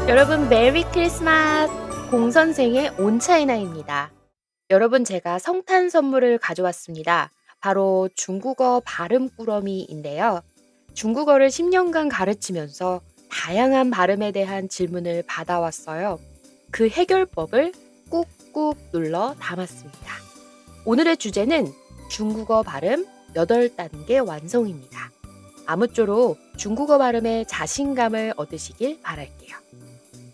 여러분 메리 크리스마스! 공선생의 온차이나입니다. 여러분 제가 성탄 선물을 가져왔습니다. 바로 중국어 발음 꾸러미인데요. 중국어를 10년간 가르치면서 다양한 발음에 대한 질문을 받아왔어요. 그 해결법을 꾹꾹 눌러 담았습니다. 오늘의 주제는 중국어 발음 8단계 완성입니다. 아무쪼록 중국어 발음에 자신감을 얻으시길 바랄게요.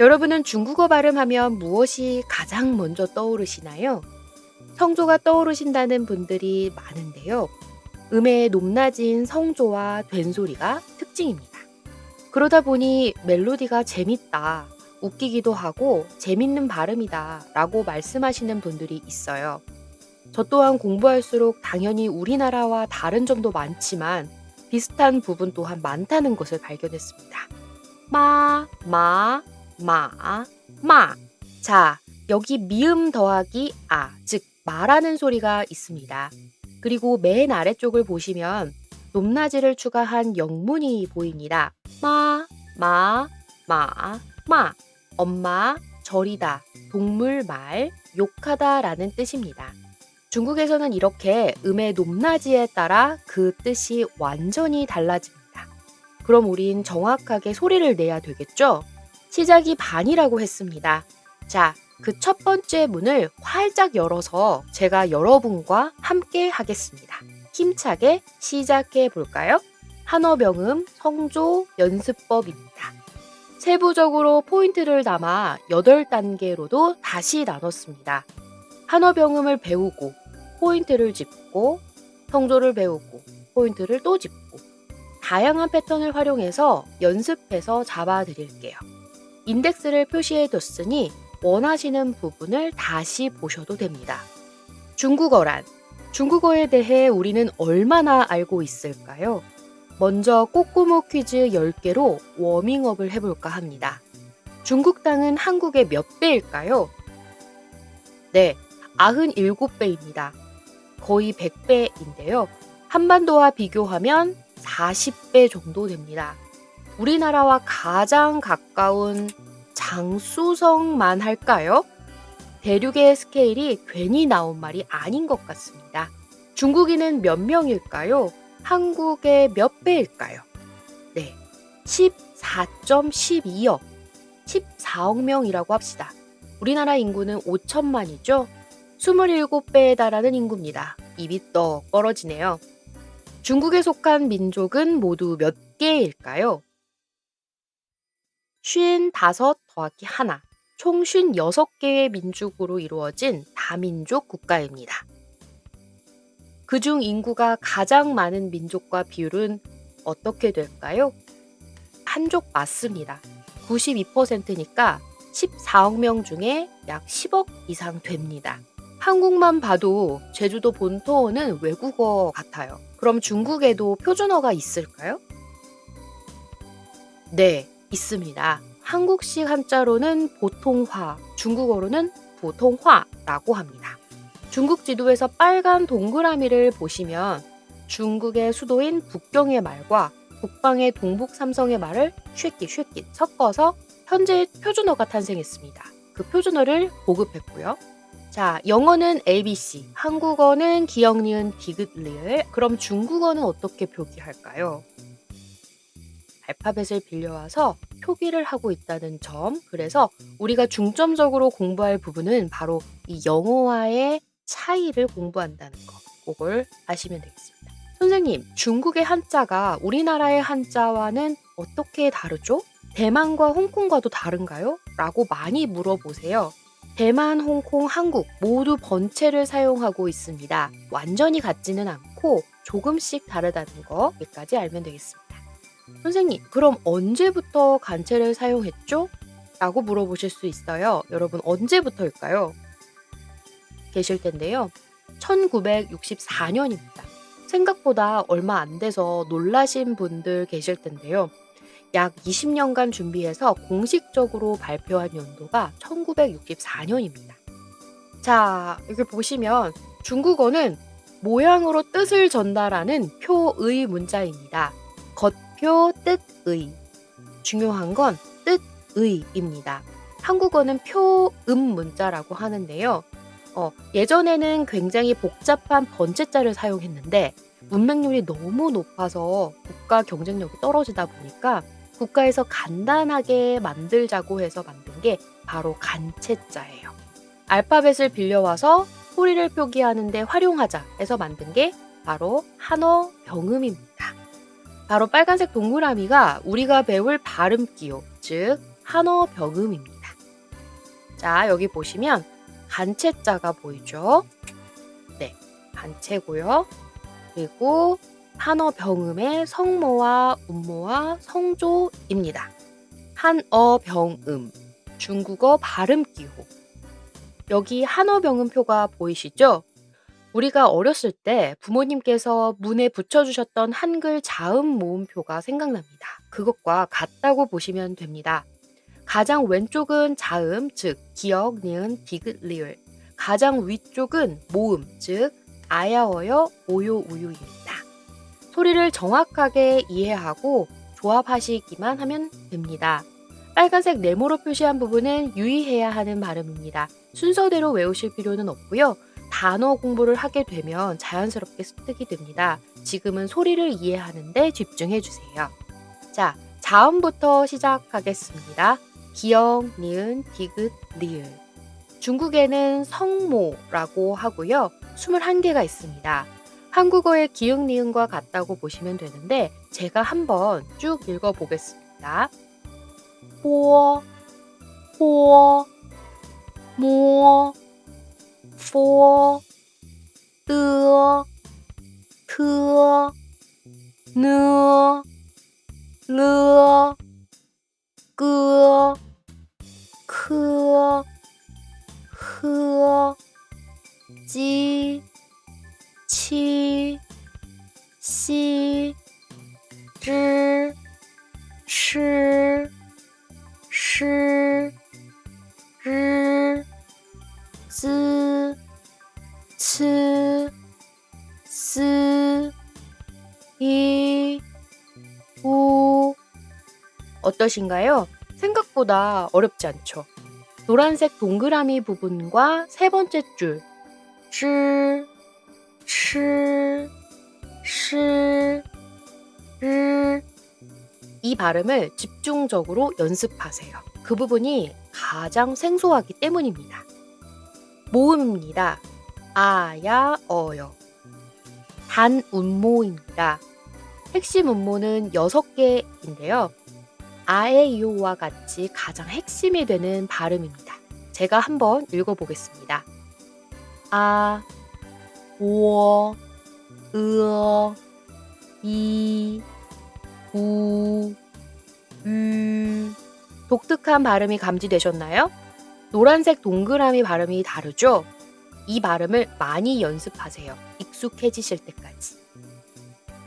여러분은 중국어 발음하면 무엇이 가장 먼저 떠오르시나요? 성조가 떠오르신다는 분들이 많은데요. 음의 높낮인 성조와 된소리가 특징입니다. 그러다 보니 멜로디가 재밌다, 웃기기도 하고 재밌는 발음이다 라고 말씀하시는 분들이 있어요. 저 또한 공부할수록 당연히 우리나라와 다른 점도 많지만 비슷한 부분 또한 많다는 것을 발견했습니다. 마, 마, 마, 마. 자, 여기 미음 더하기 아, 즉 마라는 소리가 있습니다. 그리고 맨 아래쪽을 보시면 높낮이를 추가한 영문이 보입니다. 마, 마, 마, 마. 엄마, 절이다, 동물 말, 욕하다 라는 뜻입니다. 중국에서는 이렇게 음의 높낮이에 따라 그 뜻이 완전히 달라집니다. 그럼 우린 정확하게 소리를 내야 되겠죠? 시작이 반이라고 했습니다. 자, 그 첫 번째 문을 활짝 열어서 제가 여러분과 함께 하겠습니다. 힘차게 시작해 볼까요? 한어병음 성조 연습법입니다. 세부적으로 포인트를 담아 8단계로도 다시 나눴습니다. 한어병음을 배우고 포인트를 짚고 성조를 배우고 포인트를 또 짚고 다양한 패턴을 활용해서 연습해서 잡아드릴게요. 인덱스를 표시해 뒀으니 원하시는 부분을 다시 보셔도 됩니다. 중국어란 중국어에 대해 우리는 얼마나 알고 있을까요? 먼저 꼬꼬모 퀴즈 10개로 워밍업을 해볼까 합니다. 중국 땅은 한국의 몇 배일까요? 네, 97배입니다. 거의 100배인데요. 한반도와 비교하면 40배 정도 됩니다. 우리나라와 가장 가까운 장쑤성만 할까요? 대륙의 스케일이 괜히 나온 말이 아닌 것 같습니다. 중국인은 몇 명일까요? 한국의 몇 배일까요? 네, 14.12억, 14억 명이라고 합시다. 우리나라 인구는 5천만이죠? 27배에 달하는 인구입니다. 입이 떡 벌어지네요. 중국에 속한 민족은 모두 몇 개일까요? 55 더하기 하나, 총 56개의 민족으로 이루어진 다민족 국가입니다. 그중 인구가 가장 많은 민족과 비율은 어떻게 될까요? 한족 맞습니다. 92%니까 14억 명 중에 약 10억 이상 됩니다. 한국만 봐도 제주도 본토어는 외국어 같아요. 그럼 중국에도 표준어가 있을까요? 네, 있습니다. 한국식 한자로는 보통화, 중국어로는 보통화라고 합니다. 중국 지도에서 빨간 동그라미를 보시면 중국의 수도인 북경의 말과 북방의 동북 삼성의 말을 쉐끼 섞어서 현재 표준어가 탄생했습니다. 그 표준어를 보급했고요. 자, 영어는 ABC, 한국어는 기역, 니은, 디귿, 리을. 그럼 중국어는 어떻게 표기할까요? 알파벳을 빌려와서 표기를 하고 있다는 점. 그래서 우리가 중점적으로 공부할 부분은 바로 이 영어와의 차이를 공부한다는 거. 그걸 아시면 되겠습니다. 선생님, 중국의 한자가 우리나라의 한자와는 어떻게 다르죠? 대만과 홍콩과도 다른가요? 라고 많이 물어보세요. 대만, 홍콩, 한국 모두 번체를 사용하고 있습니다. 완전히 같지는 않고 조금씩 다르다는 거 여기까지 알면 되겠습니다. 선생님, 그럼 언제부터 간체를 사용했죠? 라고 물어보실 수 있어요. 여러분, 언제부터일까요? 계실 텐데요. 1964년입니다. 생각보다 얼마 안 돼서 놀라신 분들 계실 텐데요. 약 20년간 준비해서 공식적으로 발표한 연도가 1964년입니다. 자, 여기 보시면 중국어는 모양으로 뜻을 전달하는 표의 문자입니다. 겉표 뜻의. 중요한 건 뜻 의입니다. 한국어는 표음 문자라고 하는데요. 예전에는 굉장히 복잡한 번체자를 사용했는데 문맹률이 너무 높아서 국가 경쟁력이 떨어지다 보니까 국가에서 간단하게 만들자고 해서 만든 게 바로 간체자예요. 알파벳을 빌려와서 소리를 표기하는 데 활용하자 해서 만든 게 바로 한어 병음입니다. 바로 빨간색 동그라미가 우리가 배울 발음 기호, 즉 한어 병음입니다. 자, 여기 보시면 간체자가 보이죠? 네, 간체고요. 그리고 한어 병음의 성모와 운모와 성조입니다. 한어 병음, 중국어 발음 기호. 여기 한어 병음표가 보이시죠? 우리가 어렸을 때 부모님께서 문에 붙여주셨던 한글 자음 모음표가 생각납니다. 그것과 같다고 보시면 됩니다. 가장 왼쪽은 자음, 즉 기역, 니은, 디귿, 리을. 가장 위쪽은 모음, 즉 아야어여, 오요, 우유입니다. 소리를 정확하게 이해하고 조합하시기만 하면 됩니다. 빨간색 네모로 표시한 부분은 유의해야 하는 발음입니다. 순서대로 외우실 필요는 없고요. 단어 공부를 하게 되면 자연스럽게 습득이 됩니다. 지금은 소리를 이해하는 데 집중해 주세요. 자, 자음부터 시작하겠습니다. 기역, 니은, 디귿, 리을. 중국에는 성모라고 하고요. 21개가 있습니다. 한국어의 기역, 니은과 같다고 보시면 되는데 제가 한번 쭉 읽어보겠습니다. 뽀, 뽀, 모, 포, 뜨, 트, 느, 르, 끄, 크, 흐, 지, 치, 시, 즈, 시, 시, 르, 즈, 츠, 스, 이, 우. 어떠신가요? 생각보다 어렵지 않죠? 노란색 동그라미 부분과 세 번째 줄, 쯔, 치, 시, 르. 이 발음을 집중적으로 연습하세요. 그 부분이 가장 생소하기 때문입니다. 모음입니다. 아야, 어여. 단운모입니다. 핵심 운모는 6개인데요. 아에이오와 같이 가장 핵심이 되는 발음입니다. 제가 한번 읽어보겠습니다. 아, 오, 으, 이, 우, 유. 독특한 발음이 감지되셨나요? 노란색 동그라미 발음이 다르죠? 이 발음을 많이 연습하세요. 익숙해지실 때까지.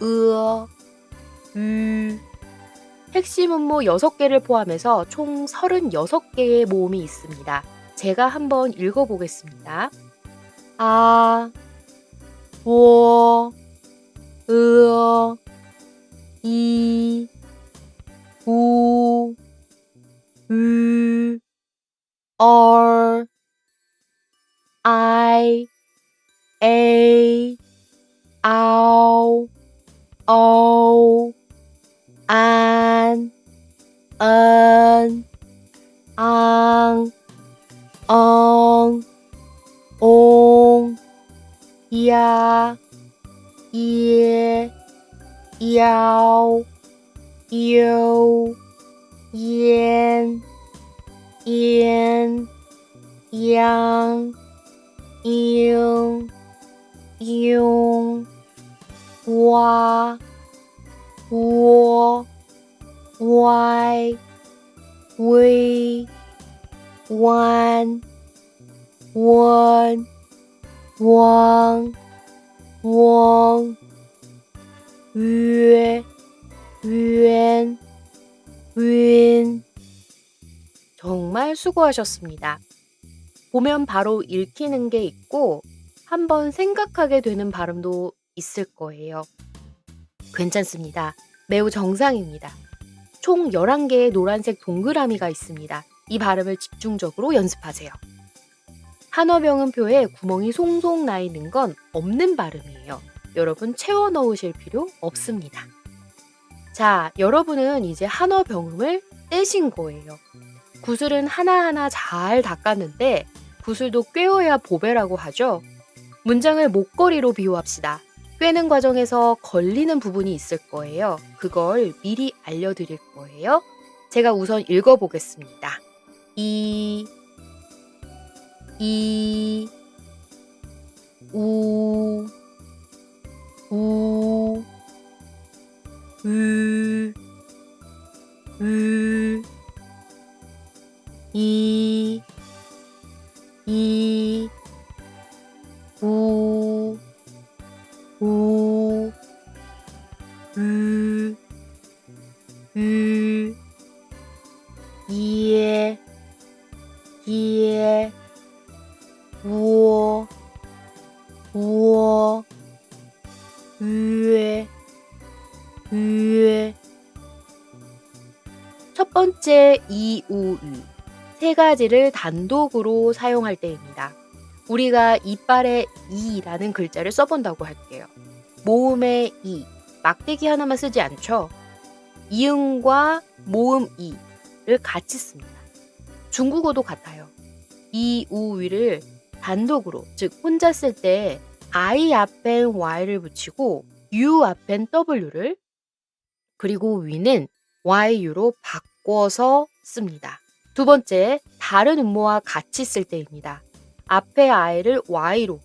으, 유. 핵심 음모 6개를 포함해서 총 36개의 모음이 있습니다. 제가 한번 읽어보겠습니다. 아, 오, 으, 이, 우, 유, 얼, 아이, 에이, 아우, 어우, 안, 은, 앙, 엉, 옹, 야, 예, 야오, 요, 옌, 옌, 양, 잉, 용, 와, 워, 와이, 위, 완, 원, 왕, 웡, 위, 윈, 윈. 정말 수고하셨습니다. 보면 바로 읽히는 게 있고 한번 생각하게 되는 발음도 있을 거예요. 괜찮습니다. 매우 정상입니다. 총 11개의 노란색 동그라미가 있습니다. 이 발음을 집중적으로 연습하세요. 한어병음표에 구멍이 송송 나 있는 건 없는 발음이에요. 여러분 채워 넣으실 필요 없습니다. 자, 여러분은 이제 한어병음을 떼신 거예요. 구슬은 하나하나 잘 닦았는데 구슬도 꿰어야 보배라고 하죠. 문장을 목걸이로 비유합시다. 꿰는 과정에서 걸리는 부분이 있을 거예요. 그걸 미리 알려드릴 거예요. 제가 우선 읽어보겠습니다. 우, 이, 우, 이에, 우어, 으에. 첫 번째 이우유. 세 가지를 단독으로 사용할 때입니다. 우리가 이빨에 이라는 글자를 써본다고 할게요. 모음의 이, 막대기 하나만 쓰지 않죠? 이응과 모음 이를 같이 씁니다. 중국어도 같아요. 이우위를 단독으로, 즉 혼자 쓸 때 I 앞엔 Y를 붙이고 U 앞엔 W를, 그리고 위는 YU로 바꿔서 씁니다. 두 번째, 다른 음모와 같이 쓸 때입니다. 앞에 I를 Y로,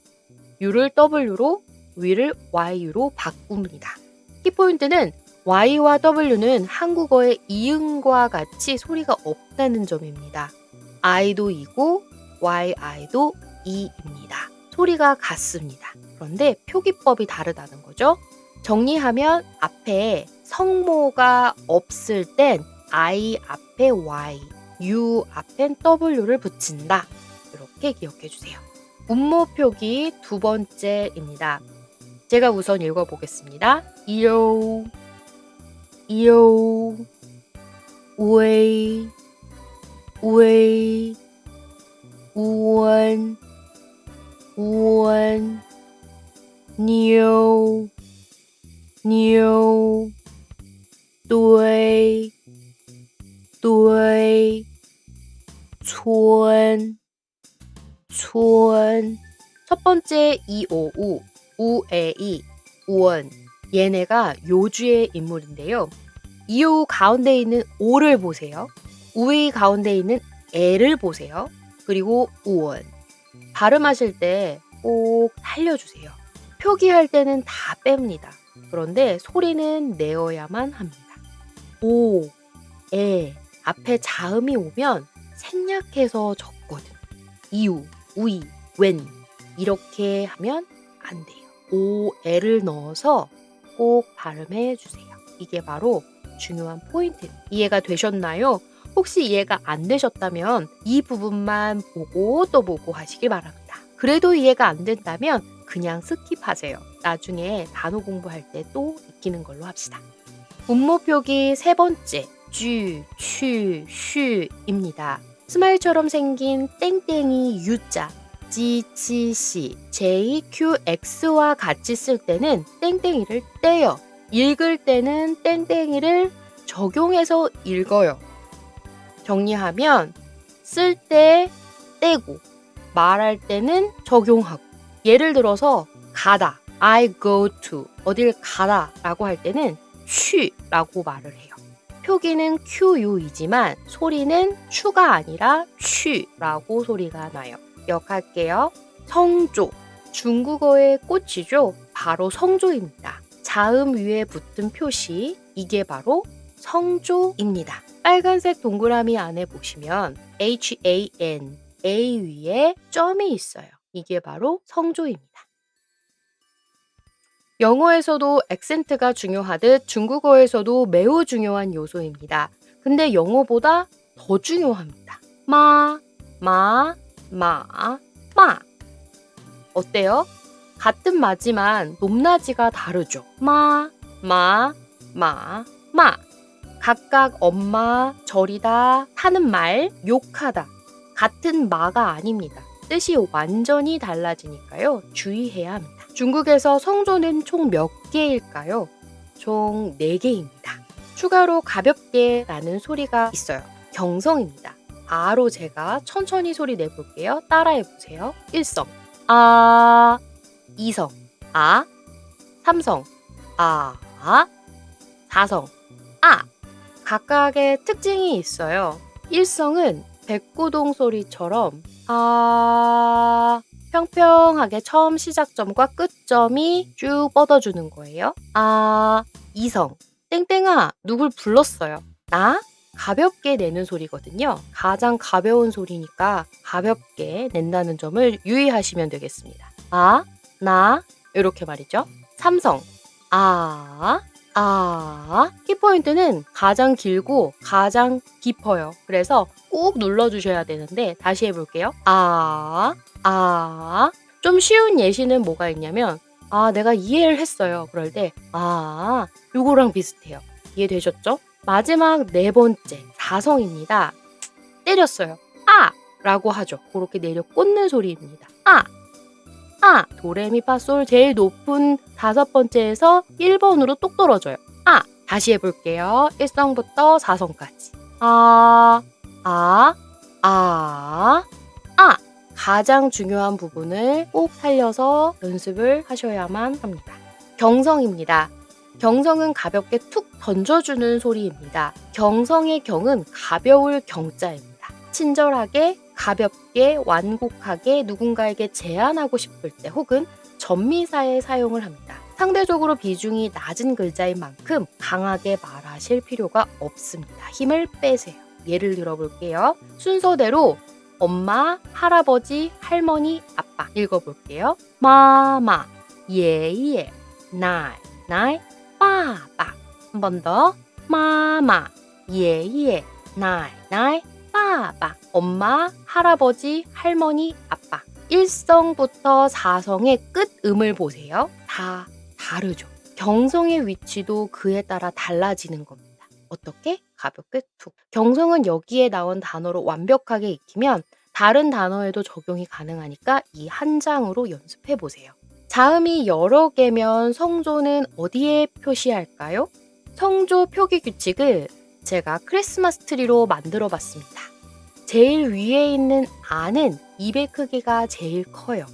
U를 W로, 위를 YU로 바꿉니다. 키포인트는 Y와 W는 한국어의 이응과 같이 소리가 없다는 점입니다. I도 이고 YI도 이입니다. 소리가 같습니다. 그런데 표기법이 다르다는 거죠. 정리하면 앞에 성모가 없을 땐 I 앞에 Y, U 앞엔 W를 붙인다. 이렇게 기억해 주세요. 음모 표기 두 번째입니다. 제가 우선 읽어보겠습니다. 이요, 우에이, 우원, 니오, 뚜이, 촌. 첫 번째 이오우, 우에이, 우원. 얘네가 요주의 인물인데요. 이오우 가운데 있는 오를 보세요. 우에이 가운데 있는 에를 보세요. 그리고 우원. 발음하실 때 꼭 살려주세요. 표기할 때는 다 뺍니다. 그런데 소리는 내어야만 합니다. 오, 에, 앞에 자음이 오면 생략해서 적거든. 이우, 우이, 웬 이렇게 하면 안 돼요. 오, 에를 넣어서 꼭 발음해 주세요. 이게 바로 중요한 포인트. 이해가 되셨나요? 혹시 이해가 안 되셨다면 이 부분만 보고 또 보고 하시기 바랍니다. 그래도 이해가 안 된다면 그냥 스킵하세요. 나중에 단어 공부할 때 또 익히는 걸로 합시다. 음모 표기 세 번째, 쥐, 취, 쉬입니다. 스마일처럼 생긴 땡땡이 U자, 지, 치, 시, J, Q, X와 같이 쓸 때는 땡땡이를 떼요. 읽을 때는 땡땡이를 적용해서 읽어요. 정리하면 쓸 때 떼고 말할 때는 적용하고, 예를 들어서 가다, I go to, 어딜 가다 라고 할 때는 취라고 말을 해요. 표기는 QU이지만 소리는 추가 아니라 취라고 소리가 나요. 기억할게요. 성조, 중국어의 꽃이죠. 바로 성조입니다. 자음 위에 붙은 표시, 이게 바로 성조입니다. 빨간색 동그라미 안에 보시면 HAN, A 위에 점이 있어요. 이게 바로 성조입니다. 영어에서도 액센트가 중요하듯 중국어에서도 매우 중요한 요소입니다. 근데 영어보다 더 중요합니다. 마. 어때요? 같은 마지만 높낮이가 다르죠. 마. 각각 엄마, 절이다, 하는 말, 욕하다 같은 마가 아닙니다. 뜻이 완전히 달라지니까요. 주의해야 합니다. 중국에서 성조는 총 몇 개일까요? 총 4개입니다. 추가로 가볍게 라는 소리가 있어요. 경성입니다. 아로 제가 천천히 소리 내볼게요. 따라해보세요. 1성 아, 2성 아, 3성 아, 4성 아. 각각의 특징이 있어요. 1성은 백고동 소리처럼 아, 평평하게 처음 시작점과 끝점이 쭉 뻗어주는 거예요. 아, 2성 땡땡아 누굴 불렀어요. 나? 가볍게 내는 소리거든요. 가장 가벼운 소리니까 가볍게 낸다는 점을 유의하시면 되겠습니다. 아, 나 이렇게 말이죠. 3성 아, 키포인트는 가장 길고 가장 깊어요. 그래서 꾹 눌러주셔야 되는데 다시 해볼게요. 좀 쉬운 예시는 뭐가 있냐면 내가 이해를 했어요. 그럴 때 요거랑 비슷해요. 이해되셨죠? 마지막 4번째 4성입니다. 때렸어요. 라고 하죠. 그렇게 내려 꽂는 소리입니다. 도레미파솔 제일 높은 5번째에서 1번으로 똑 떨어져요. 다시 해볼게요. 1성부터 4성까지. 가장 중요한 부분을 꼭 살려서 연습을 하셔야만 합니다. 경성입니다. 경성은 가볍게 툭 던져주는 소리입니다. 경성의 경은 가벼울 경자입니다. 친절하게, 가볍게, 완곡하게 누군가에게 제안하고 싶을 때 혹은 전미사에 사용을 합니다. 상대적으로 비중이 낮은 글자인 만큼 강하게 말하실 필요가 없습니다. 힘을 빼세요. 예를 들어볼게요. 순서대로 엄마, 할아버지, 할머니, 아빠 읽어볼게요. 마마, 예예, 나이, 빠빠. 한 번 더. 마마, 예예, 나이, 빠빠. 엄마, 할아버지, 할머니, 아빠. 1성부터 4성의 끝음을 보세요. 다 다르죠. 경성의 위치도 그에 따라 달라지는 겁니다. 어떻게? 가볍게 툭. 경성은 여기에 나온 단어로 완벽하게 익히면 다른 단어에도 적용이 가능하니까 이 한 장으로 연습해 보세요. 자음이 여러 개면 성조는 어디에 표시할까요? 성조 표기 규칙을 제가 크리스마스 트리로 만들어 봤습니다. 제일 위에 있는 아는 입의 크기가 제일 커요.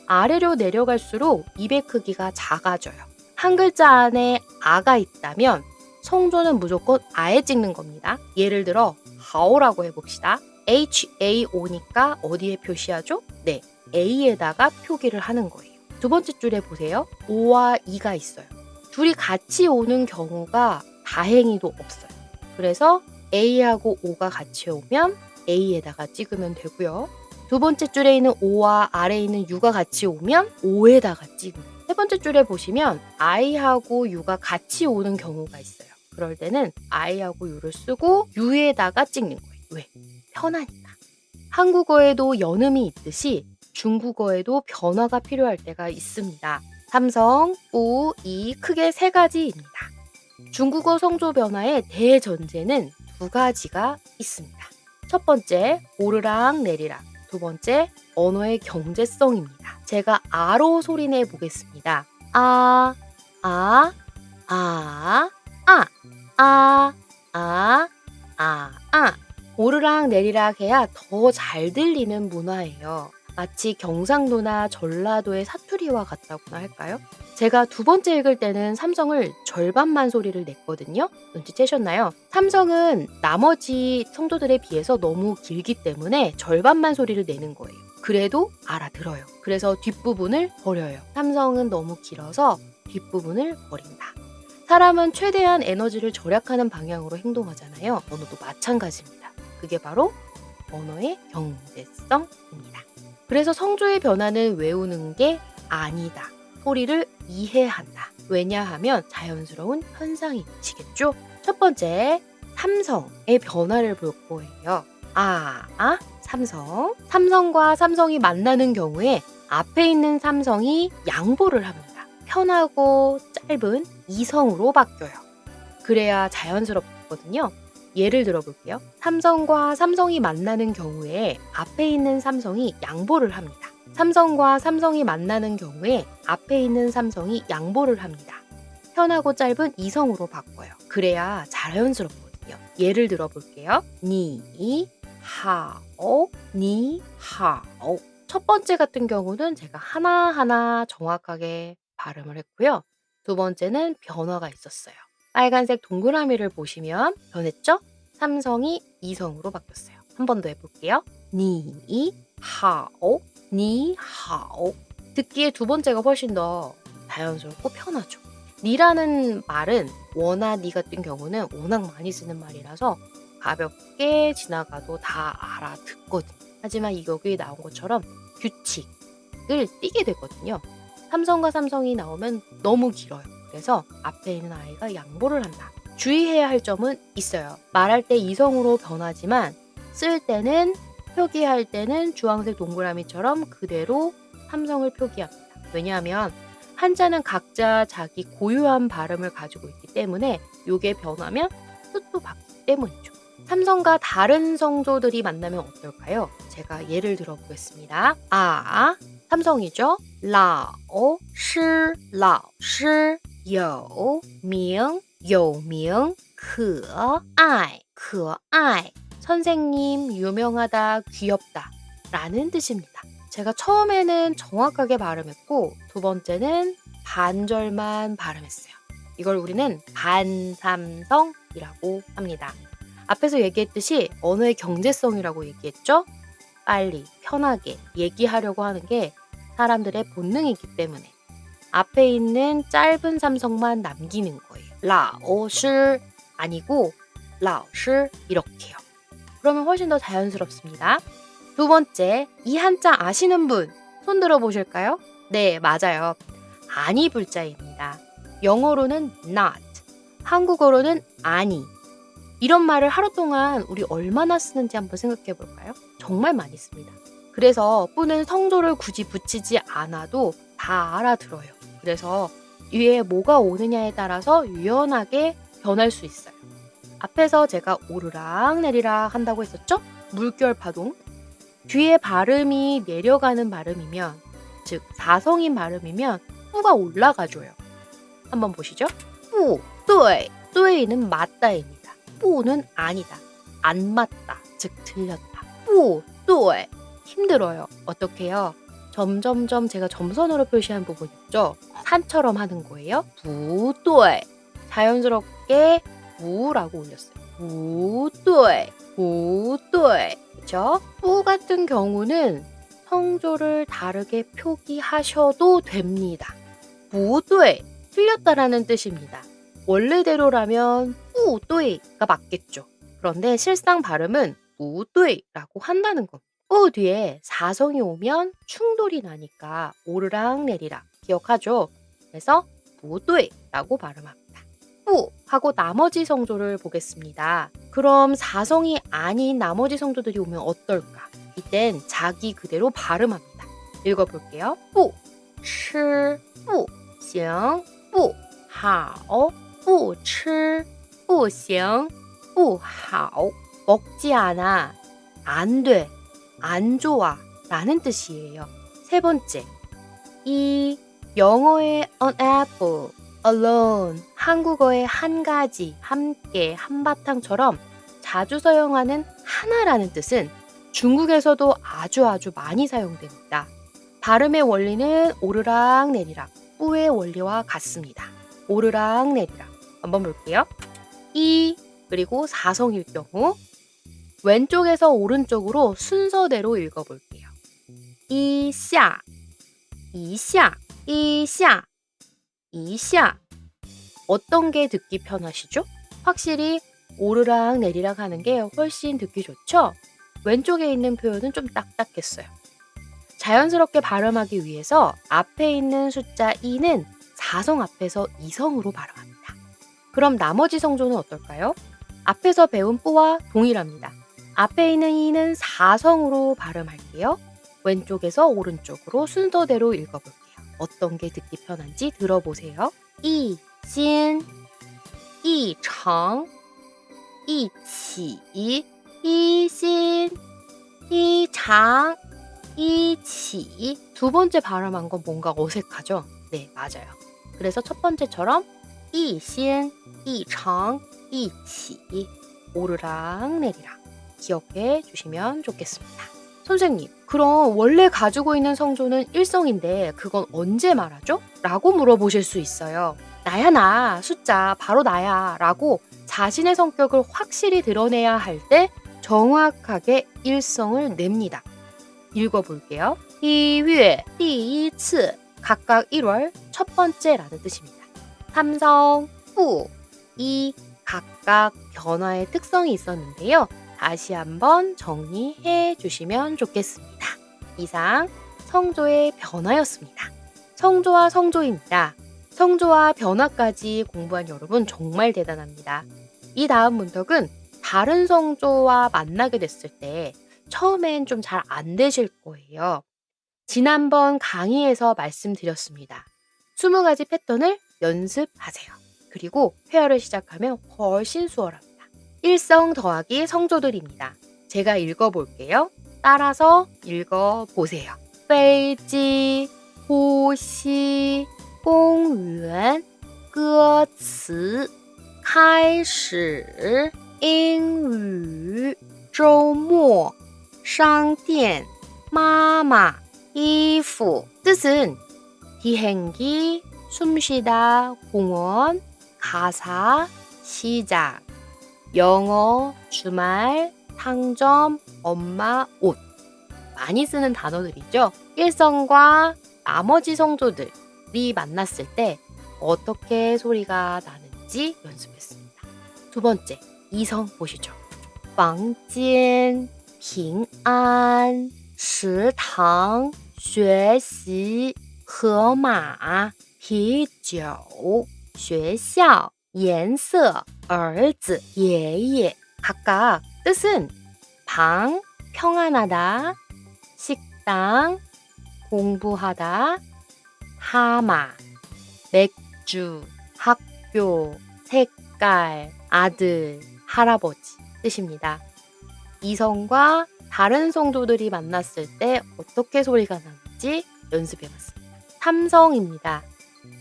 아래로 내려갈수록 입의 크기가 작아져요. 한 글자 안에 아가 있다면 성조는 무조건 아에 찍는 겁니다. 예를 들어 하오라고 해봅시다. HAO니까 어디에 표시하죠? 네, A에다가 표기를 하는 거예요. 두 번째 줄에 보세요. O와 E가 있어요. 둘이 같이 오는 경우가 다행히도 없어요. 그래서 A하고 O가 같이 오면 A에다가 찍으면 되고요. 두 번째 줄에 있는 O와 아래에 있는 U가 같이 오면 O에다가 찍으면. 세 번째 줄에 보시면 I하고 U가 같이 오는 경우가 있어요. 그럴 때는 I하고 U를 쓰고 U에다가 찍는 거예요. 왜? 편하니까. 한국어에도 연음이 있듯이 중국어에도 변화가 필요할 때가 있습니다. 삼성, 우, 이 크게 3가지입니다. 중국어 성조 변화의 대전제는 2가지가 있습니다. 첫 번째, 오르락 내리락. 두 번째, 언어의 경제성입니다. 제가 아로 소리내 보겠습니다. 오르락 내리락 해야 더 잘 들리는 문화예요. 마치 경상도나 전라도의 사투리와 같다고나 할까요? 제가 두 번째 읽을 때는 삼성을 절반만 소리를 냈거든요. 눈치채셨나요? 삼성은 나머지 성조들에 비해서 너무 길기 때문에 절반만 소리를 내는 거예요. 그래도 알아들어요. 그래서 뒷부분을 버려요. 삼성은 너무 길어서 뒷부분을 버린다. 사람은 최대한 에너지를 절약하는 방향으로 행동하잖아요. 언어도 마찬가지입니다. 그게 바로 언어의 경제성입니다. 그래서 성조의 변화는 외우는 게 아니다. 소리를 이해한다. 왜냐하면 자연스러운 현상이시겠죠? 첫 번째, 삼성의 변화를 볼 거예요. 삼성. 삼성과 삼성이 만나는 경우에 앞에 있는 삼성이 양보를 합니다. 편하고 짧은 이성으로 바뀌어요. 그래야 자연스럽거든요. 예를 들어볼게요. 삼성과 삼성이 만나는 경우에 앞에 있는 삼성이 양보를 합니다. 삼성과 삼성이 만나는 경우에 앞에 있는 삼성이 양보를 합니다. 편하고 짧은 이성으로 바꿔요. 그래야 자연스럽거든요. 예를 들어볼게요. 니 하오, 니 하오. 첫 번째 같은 경우는 제가 하나하나 정확하게 발음을 했고요. 두 번째는 변화가 있었어요. 빨간색 동그라미를 보시면 변했죠? 삼성이 이성으로 바뀌었어요. 한 번 더 해볼게요. 니 하오, 니 하오. 듣기에 두 번째가 훨씬 더 자연스럽고 편하죠. 니라는 말은 워나 니 같은 경우는 워낙 많이 쓰는 말이라서 가볍게 지나가도 다 알아듣거든요. 하지만 여기에 나온 것처럼 규칙을 띠게 되거든요. 삼성과 삼성이 나오면 너무 길어요. 그래서 앞에 있는 아이가 양보를 한다. 주의해야 할 점은 있어요. 말할 때 이성으로 변하지만 쓸 때는 표기할 때는 주황색 동그라미처럼 그대로 삼성을 표기합니다. 왜냐하면 한자는 각자 자기 고유한 발음을 가지고 있기 때문에 이게 변하면 뜻도 바뀌기 때문이죠. 삼성과 다른 성조들이 만나면 어떨까요? 제가 예를 들어보겠습니다. 삼성이죠. 老师老师有名有名可爱可爱선생님 유명하다 귀엽다 라는 뜻입니다. 제가 처음에는 정확하게 발음했고 두 번째는 반절만 발음했어요. 이걸 우리는 반삼성이라고 합니다. 앞에서 얘기했듯이 언어의 경제성이라고 얘기했죠? 빨리 편하게 얘기하려고 하는 게 사람들의 본능이기 때문에 앞에 있는 짧은 삼성만 남기는 거예요. 老师 아니고 老师 이렇게요. 그러면 훨씬 더 자연스럽습니다. 두 번째, 이 한자 아시는 분 손 들어 보실까요? 네, 맞아요. 아니 불자입니다. 영어로는 not, 한국어로는 아니. 이런 말을 하루 동안 우리 얼마나 쓰는지 한번 생각해 볼까요? 정말 많이 씁니다. 그래서 뿌는 성조를 굳이 붙이지 않아도 다 알아들어요. 그래서 뒤에 뭐가 오느냐에 따라서 유연하게 변할 수 있어요. 앞에서 제가 오르락 내리락 한다고 했었죠? 물결 파동. 뒤에 발음이 내려가는 발음이면, 즉 사성인 발음이면 뿌가 올라가줘요. 한번 보시죠. 뿌, 对, 对는 맞다입니다. 뿌는 아니다, 안 맞다, 즉 틀렸다. 뿌, 对 힘들어요. 어떻게요? 점점점 제가 점선으로 표시한 부분 있죠? 산처럼 하는 거예요. 不对 자연스럽게 무라고 올렸어요. 不对不对그쵸? 뿌 같은 경우는 성조를 다르게 표기하셔도 됩니다. 不对 틀렸다라는 뜻입니다. 원래대로라면 不对가 맞겠죠. 그런데 실상 발음은 不对라고 한다는 겁니다. 뿌 뒤에 사성이 오면 충돌이 나니까 오르락 내리락 기억하죠? 그래서 不对라고 발음합니다. 뿌 하고 나머지 성조를 보겠습니다. 그럼 사성이 아닌 나머지 성조들이 오면 어떨까? 이땐 자기 그대로 발음합니다. 읽어볼게요. 不吃不行不好不吃不行不好먹지 않아 안 돼 안 좋아 라는 뜻이에요. 세 번째, 이 영어의 an apple, alone, 한국어의 한 가지, 함께, 한바탕처럼 자주 사용하는 하나라는 뜻은 중국에서도 아주 많이 사용됩니다. 발음의 원리는 오르락 내리락, 뿌의 원리와 같습니다. 오르락 내리락. 한번 볼게요. 이 그리고 사성일 경우 왼쪽에서 오른쪽으로 순서대로 읽어볼게요. 이샤, 이샤, 이샤, 이샤. 어떤 게 듣기 편하시죠? 확실히 오르락 내리락 하는 게 훨씬 듣기 좋죠? 왼쪽에 있는 표현은 좀 딱딱했어요. 자연스럽게 발음하기 위해서 앞에 있는 숫자 2는 사성 앞에서 이성으로 발음합니다. 그럼 나머지 성조는 어떨까요? 앞에서 배운 뿌와 동일합니다. 앞에 있는 2는 사성으로 발음할게요. 왼쪽에서 오른쪽으로 순서대로 읽어볼게요. 어떤 게 듣기 편한지 들어보세요. 이, 진, 一成一起一心一장 이치. 두 번째 발음한 건 뭔가 어색하죠? 네, 맞아요. 그래서 첫 번째처럼 이신, 이청, 이치. 오르락 내리락 기억해 주시면 좋겠습니다. 선생님, 그럼 원래 가지고 있는 성조는 일성인데 그건 언제 말하죠? 라고 물어보실 수 있어요. 나야 나, 숫자 바로 나야 라고 자신의 성격을 확실히 드러내야 할 때 정확하게 일성을 냅니다. 읽어볼게요. 1月 第一次 각각 1월 첫 번째라는 뜻입니다. 삼성, 후, 이 각각 변화의 특성이 있었는데요. 다시 한번 정리해 주시면 좋겠습니다. 이상 성조의 변화였습니다. 성조와 성조입니다. 성조와 변화까지 공부한 여러분 정말 대단합니다. 이 다음 문턱은 다른 성조와 만나게 됐을 때 처음엔 좀 잘 안 되실 거예요. 지난번 강의에서 말씀드렸습니다. 20가지 패턴을 연습하세요. 그리고 회화를 시작하면 훨씬 수월합니다. 일성 더하기 성조들입니다. 제가 읽어볼게요. 따라서 읽어보세요. 飞机, 호시, 공원, 歌词, 开始, 英语, 周末, 商店, 마마, 衣服. 뜻은 비행기, 숨쉬다, 공원, 가사, 시작, 영어, 주말, 상점, 엄마, 옷. 많이 쓰는 단어들이죠. 일성과 나머지 성조들이 만났을 때 어떻게 소리가 나는지 연습했습니다. 두 번째, 이성 보시죠. 房间, 平安, 食堂, 学习, 河马, 啤酒, 学校, 颜色, 儿子, 爷爷. 각각 뜻은 방, 평안하다, 식당, 공부하다, 하마, 맥주, 학교, 색깔, 아들, 할아버지 뜻입니다. 이성과 다른 성조들이 만났을 때 어떻게 소리가 나는지 연습해봤습니다. 삼성입니다.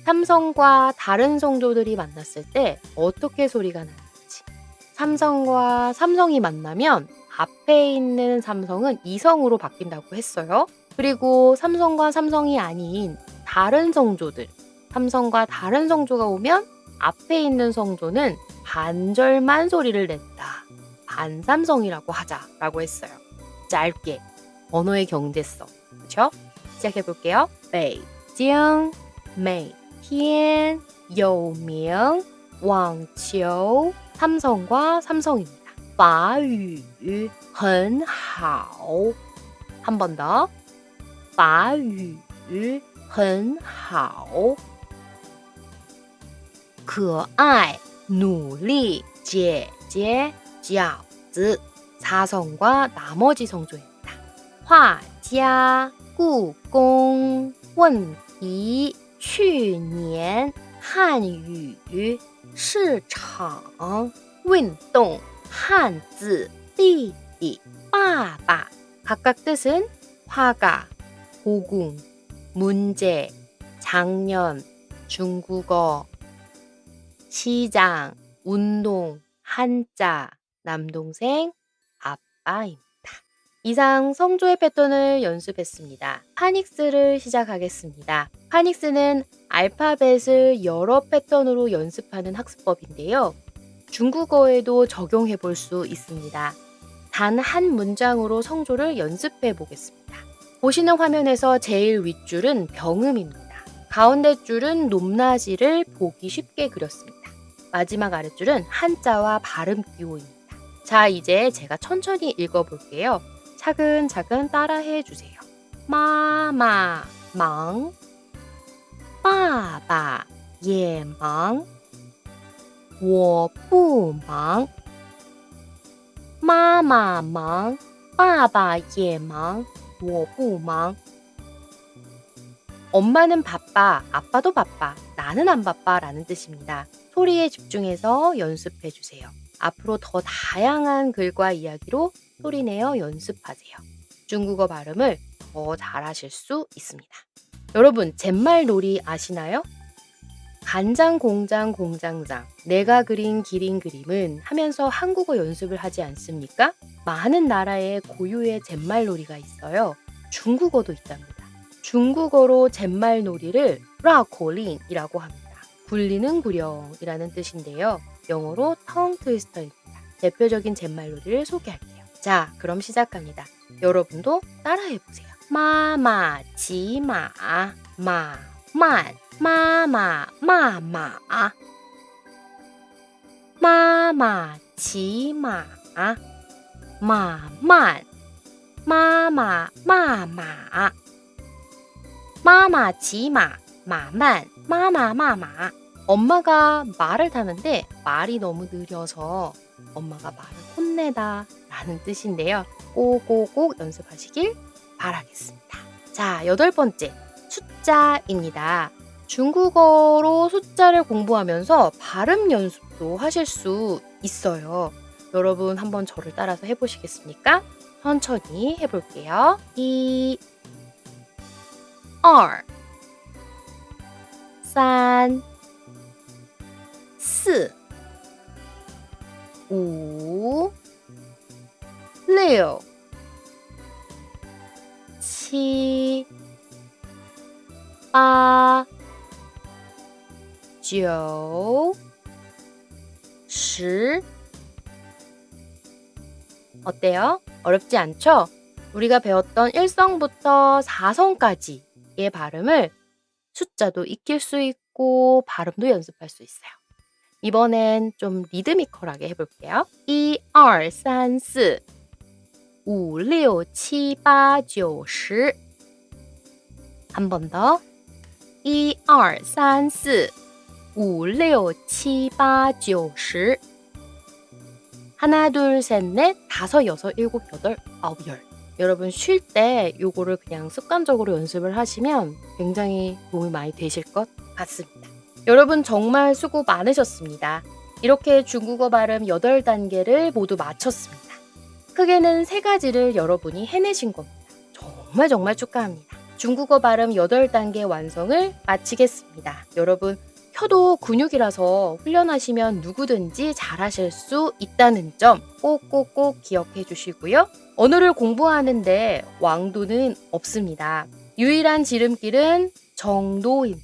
삼성과 다른 성조들이 만났을 때 어떻게 소리가 나는지. 삼성과 삼성이 만나면 앞에 있는 삼성은 이성으로 바뀐다고 했어요. 그리고 삼성과 삼성이 아닌 다른 성조들, 삼성과 다른 성조가 오면 앞에 있는 성조는 반절만 소리를 낸다. 반삼성이라고 하자라고 했어요. 짧게 언어의 경제성. 그렇죠? 시작해 볼게요. 北京每天有名网球 삼성과 삼성입니다. 法语很好 한 번 더. 法语很好可爱努力姐姐饺子 사성과 나머지 성조입니다. 画家故宫问题去年汉语市场运动汉字弟弟爸爸 각각 뜻은 화가, 고궁, 문제, 작년, 중국어, 시장, 운동, 한자, 남동생, 아빠입니다. 이상 성조의 패턴을 연습했습니다. 파닉스를 시작하겠습니다. 파닉스는 알파벳을 여러 패턴으로 연습하는 학습법인데요. 중국어에도 적용해 볼 수 있습니다. 단 한 문장으로 성조를 연습해 보겠습니다. 보시는 화면에서 제일 윗줄은 병음입니다. 가운데 줄은 높낮이를 보기 쉽게 그렸습니다. 마지막 아랫줄은 한자와 발음 기호입니다. 자, 이제 제가 천천히 읽어볼게요. 차근차근 따라해 주세요. 마마, 망, 빠바, 예, 망, 我不忙 妈妈忙爸爸也忙我不忙 엄마는 바빠, 아빠도 바빠, 나는 안 바빠 라는 뜻입니다. 소리에 집중해서 연습해 주세요. 앞으로 더 다양한 글과 이야기로 소리내어 연습하세요. 중국어 발음을 더 잘하실 수 있습니다. 여러분, 잿말놀이 아시나요? 간장 공장 공장장, 내가 그린 기린 그림은 하면서 한국어 연습을 하지 않습니까? 많은 나라에 고유의 잿말놀이가 있어요. 중국어도 있답니다. 중국어로 잿말놀이를 라콜링이라고 합니다. 굴리는 구령이라는 뜻인데요. 영어로 텅 트위스터입니다. 대표적인 잿말놀이를 소개할게요. 자, 그럼 시작합니다. 여러분도 따라해보세요. 마마, 지마, 마, 만, 마마, 마마, 마마, 지마, 마, 만, 마마, 마마, 마마, 지마, 마만, 마마, 마마. 엄마가 말을 타는데 말이 너무 느려서 엄마가 말을 혼내다 라는 뜻인데요. 꼭꼭꼭 연습하시길 바라겠습니다. 자, 8번째. 숫자입니다. 중국어로 숫자를 공부하면서 발음 연습도 하실 수 있어요. 여러분 한번 저를 따라서 해보시겠습니까? 천천히 해볼게요. 1, 2, 3, 4, 5, 6, 7, 8, 9, 10. 어때요? 어렵지 않죠? 우리가 배웠던 1성부터 4성까지의 발음을 숫자도 익힐 수 있고 발음도 연습할 수 있어요. 이번엔 좀 리드미컬하게 해볼게요. 1, 2, 3, 4, 5, 6, 7, 8, 9, 10. 한 번 더. 1, 2, 3, 4, 5, 6, 7, 8, 9, 10. 하나, 둘, 셋, 넷, 다섯, 여섯, 일곱, 여덟, 아홉, 열. 여러분 쉴 때 요거를 그냥 습관적으로 연습을 하시면 굉장히 도움이 많이 되실 것 같습니다. 여러분 정말 수고 많으셨습니다. 이렇게 중국어 발음 8단계를 모두 마쳤습니다. 크게는 3가지를 여러분이 해내신 겁니다. 정말 축하합니다. 중국어 발음 8단계 완성을 마치겠습니다. 여러분 혀도 근육이라서 훈련하시면 누구든지 잘하실 수 있다는 점 꼭꼭꼭 기억해 주시고요. 언어를 공부하는데 왕도는 없습니다. 유일한 지름길은 정도입니다.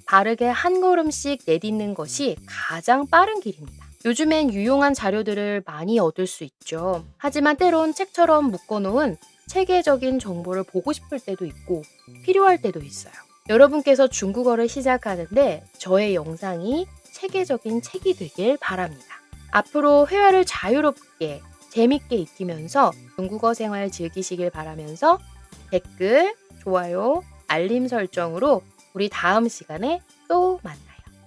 바르게 한 걸음씩 내딛는 것이 가장 빠른 길입니다. 요즘엔 유용한 자료들을 많이 얻을 수 있죠. 하지만 때론 책처럼 묶어놓은 체계적인 정보를 보고 싶을 때도 있고 필요할 때도 있어요. 여러분께서 중국어를 시작하는데 저의 영상이 체계적인 책이 되길 바랍니다. 앞으로 회화를 자유롭게 재밌게 익히면서 중국어 생활 즐기시길 바라면서 댓글, 좋아요, 알림 설정으로 우리 다음 시간에 또 만나요.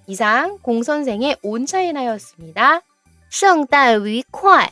이상 공선생의 온차이나였습니다. 圣诞愉快!